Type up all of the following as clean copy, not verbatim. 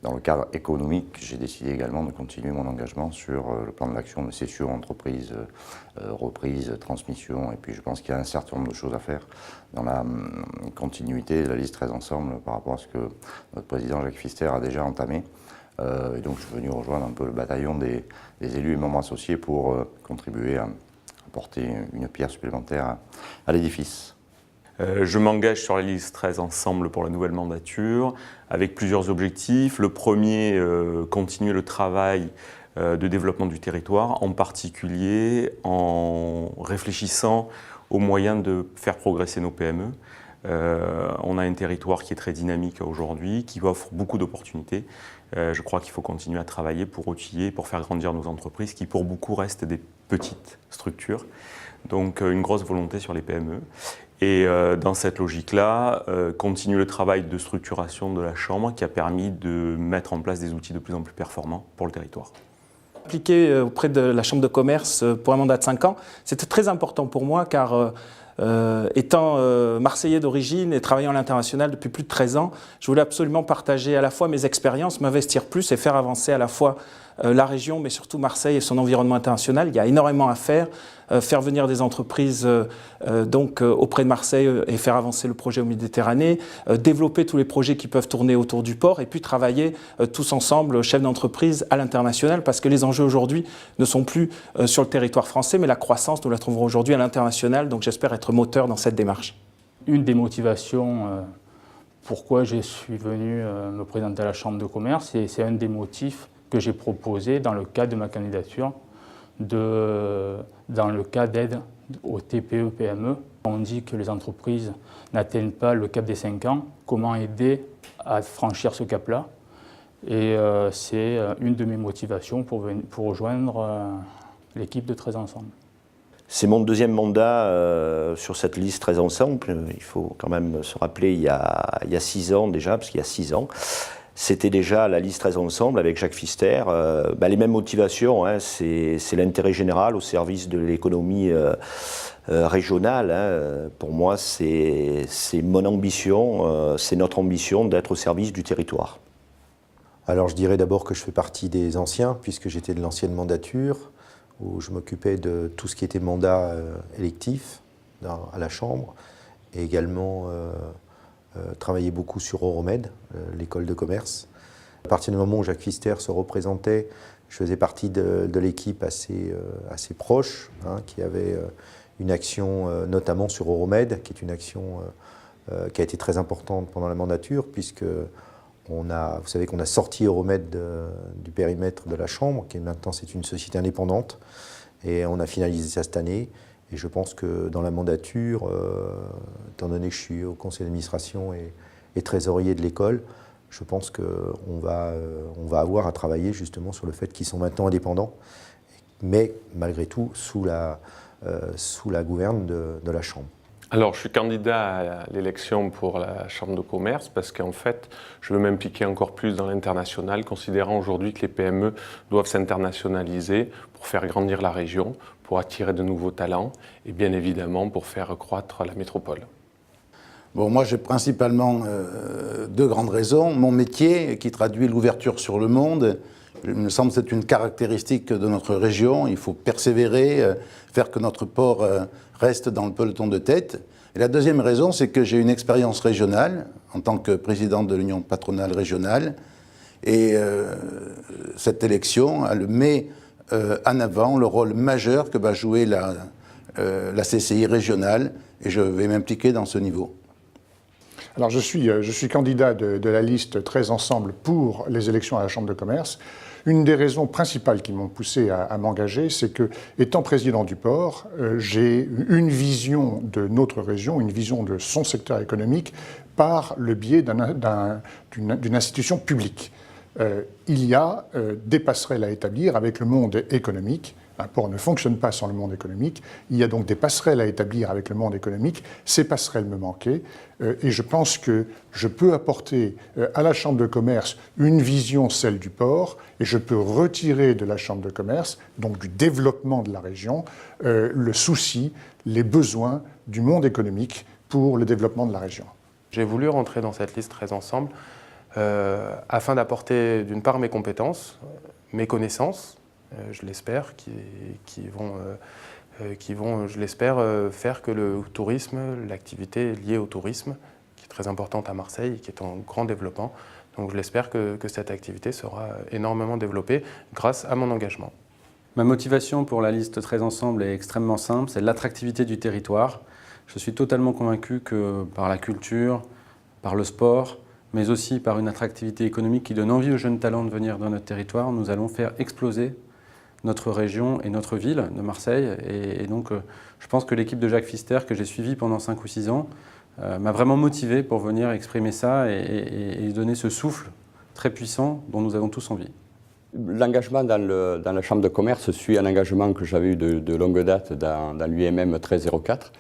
Dans le cadre économique, j'ai décidé également de continuer mon engagement sur le plan de l'action de cession, entreprise, reprise, transmission. Et puis je pense qu'il y a un certain nombre de choses à faire dans la continuité de la liste 13 Ensemble par rapport à ce que notre président Jacques Pfister a déjà entamé. Et donc je suis venu rejoindre un peu le bataillon des élus et membres associés pour contribuer à apporter une pierre supplémentaire à l'édifice. Je m'engage sur la liste 13 Ensemble pour la nouvelle mandature avec plusieurs objectifs. Le premier, continuer le travail de développement du territoire, en particulier en réfléchissant aux moyens de faire progresser nos PME. On a un territoire qui est très dynamique aujourd'hui, qui offre beaucoup d'opportunités. Je crois qu'il faut continuer à travailler pour outiller, pour faire grandir nos entreprises qui pour beaucoup restent des petites structures. Donc une grosse volonté sur les PME. Et dans cette logique-là, continue le travail de structuration de la Chambre qui a permis de mettre en place des outils de plus en plus performants pour le territoire. Appliqué auprès de la Chambre de commerce pour un mandat de 5 ans, c'était très important pour moi car étant Marseillais d'origine et travaillant à l'international depuis plus de 13 ans, je voulais absolument partager à la fois mes expériences, m'investir plus et faire avancer à la fois la région, mais surtout Marseille et son environnement international. Il y a énormément à faire venir des entreprises auprès de Marseille et faire avancer le projet au Méditerranée, développer tous les projets qui peuvent tourner autour du port et puis travailler tous ensemble, chefs d'entreprise, à l'international, parce que les enjeux aujourd'hui ne sont plus sur le territoire français, mais la croissance, nous la trouverons aujourd'hui à l'international, donc j'espère être moteur dans cette démarche. Une des motivations pourquoi je suis venu me présenter à la Chambre de commerce, et c'est un des motifs que j'ai proposé dans le cadre de ma candidature, dans le cas d'aide aux TPE-PME. On dit que les entreprises n'atteignent pas le cap des 5 ans. Comment aider à franchir ce cap-là? Et c'est une de mes motivations pour rejoindre l'équipe de 13 Ensemble. C'est mon deuxième mandat sur cette liste 13 Ensemble. Il faut quand même se rappeler, il y a 6 ans déjà, parce qu'il y a 6 ans, c'était déjà la liste 13 Ensemble avec Jacques Pfister. Les mêmes motivations, hein, c'est l'intérêt général au service de l'économie régionale. Hein. Pour moi, c'est mon ambition, c'est notre ambition d'être au service du territoire. Alors je dirais d'abord que je fais partie des anciens, puisque j'étais de l'ancienne mandature, où je m'occupais de tout ce qui était mandat électif à la Chambre, et également travaillé beaucoup sur Euromed, l'école de commerce. À partir du moment où Jacques Pfister se représentait, je faisais partie de l'équipe assez proche, hein, qui avait une action notamment sur Euromed, qui est une action qui a été très importante pendant la mandature, puisque vous savez qu'on a sorti Euromed du périmètre de la Chambre, qui maintenant c'est une société indépendante, et on a finalisé ça cette année. Et je pense que dans la mandature, étant donné que je suis au conseil d'administration et trésorier de l'école, je pense qu'on va avoir à travailler justement sur le fait qu'ils sont maintenant indépendants, mais malgré tout sous la gouverne de la Chambre. Alors, je suis candidat à l'élection pour la Chambre de commerce parce qu'en fait, je veux m'impliquer encore plus dans l'international, considérant aujourd'hui que les PME doivent s'internationaliser pour faire grandir la région, pour attirer de nouveaux talents et bien évidemment pour faire croître la métropole. Bon, moi j'ai principalement 2 grandes raisons. Mon métier qui traduit l'ouverture sur le monde, il me semble que c'est une caractéristique de notre région. Il faut persévérer, faire que notre port reste dans le peloton de tête. Et la deuxième raison, c'est que j'ai une expérience régionale en tant que président de l'Union patronale régionale. Et cette élection, elle met en avant le rôle majeur que va jouer la CCI régionale. Et je vais m'impliquer dans ce niveau. Alors je suis candidat de la liste 13 Ensemble pour les élections à la Chambre de commerce. Une des raisons principales qui m'ont poussé à m'engager, c'est que, étant président du port, j'ai une vision de notre région, une vision de son secteur économique par le biais d'une institution publique. Il y a des passerelles à établir avec le monde économique. Un port ne fonctionne pas sans le monde économique. Il y a donc des passerelles à établir avec le monde économique. Ces passerelles me manquaient. Et je pense que je peux apporter à la Chambre de commerce une vision, celle du port, et je peux retirer de la Chambre de commerce, donc du développement de la région, le souci, les besoins du monde économique pour le développement de la région. J'ai voulu rentrer dans cette liste 13 Ensemble afin d'apporter d'une part mes compétences, mes connaissances, je l'espère, qui vont, je l'espère, faire que le tourisme, l'activité liée au tourisme, qui est très importante à Marseille, qui est en grand développement, donc je l'espère que cette activité sera énormément développée grâce à mon engagement. Ma motivation pour la liste 13 Ensemble est extrêmement simple, c'est l'attractivité du territoire. Je suis totalement convaincu que par la culture, par le sport, mais aussi par une attractivité économique qui donne envie aux jeunes talents de venir dans notre territoire, nous allons faire exploser notre région et notre ville de Marseille. Et donc, je pense que l'équipe de Jacques Pfister, que j'ai suivie pendant 5 ou 6 ans, m'a vraiment motivé pour venir exprimer ça et donner ce souffle très puissant dont nous avons tous envie. L'engagement dans la Chambre de commerce suit un engagement que j'avais eu de longue date dans l'UMM 1304,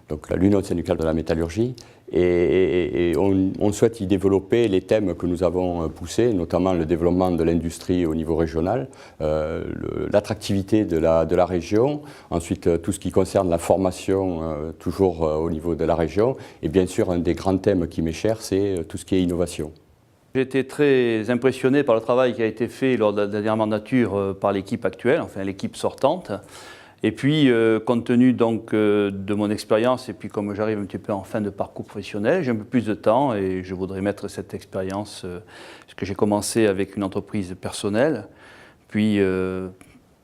donc l'Union syndicale de la métallurgie. Et on souhaite y développer les thèmes que nous avons poussés, notamment le développement de l'industrie au niveau régional, l'attractivité de la région, ensuite tout ce qui concerne la formation toujours au niveau de la région, et bien sûr un des grands thèmes qui m'est cher, c'est tout ce qui est innovation. J'ai été très impressionné par le travail qui a été fait lors de la dernière mandature par l'équipe actuelle, enfin l'équipe sortante. Et puis, compte tenu donc de mon expérience, et puis comme j'arrive un petit peu en fin de parcours professionnel, j'ai un peu plus de temps et je voudrais mettre cette expérience, ce que j'ai commencé avec une entreprise personnelle, puis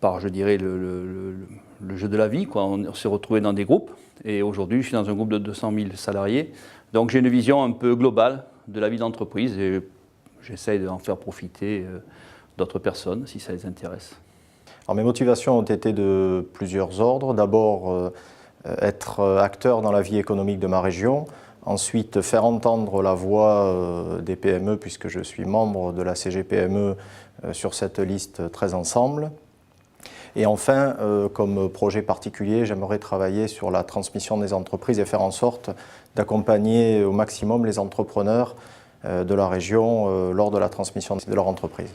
par, je dirais, le jeu de la vie, quoi. On s'est retrouvé dans des groupes, et aujourd'hui, je suis dans un groupe de 200 000 salariés. Donc, j'ai une vision un peu globale de la vie d'entreprise et j'essaye d'en faire profiter d'autres personnes, si ça les intéresse. Alors, mes motivations ont été de plusieurs ordres. D'abord, être acteur dans la vie économique de ma région. Ensuite, faire entendre la voix des PME, puisque je suis membre de la CGPME sur cette liste 13 Ensemble. Et enfin, comme projet particulier, j'aimerais travailler sur la transmission des entreprises et faire en sorte d'accompagner au maximum les entrepreneurs de la région lors de la transmission de leur entreprise.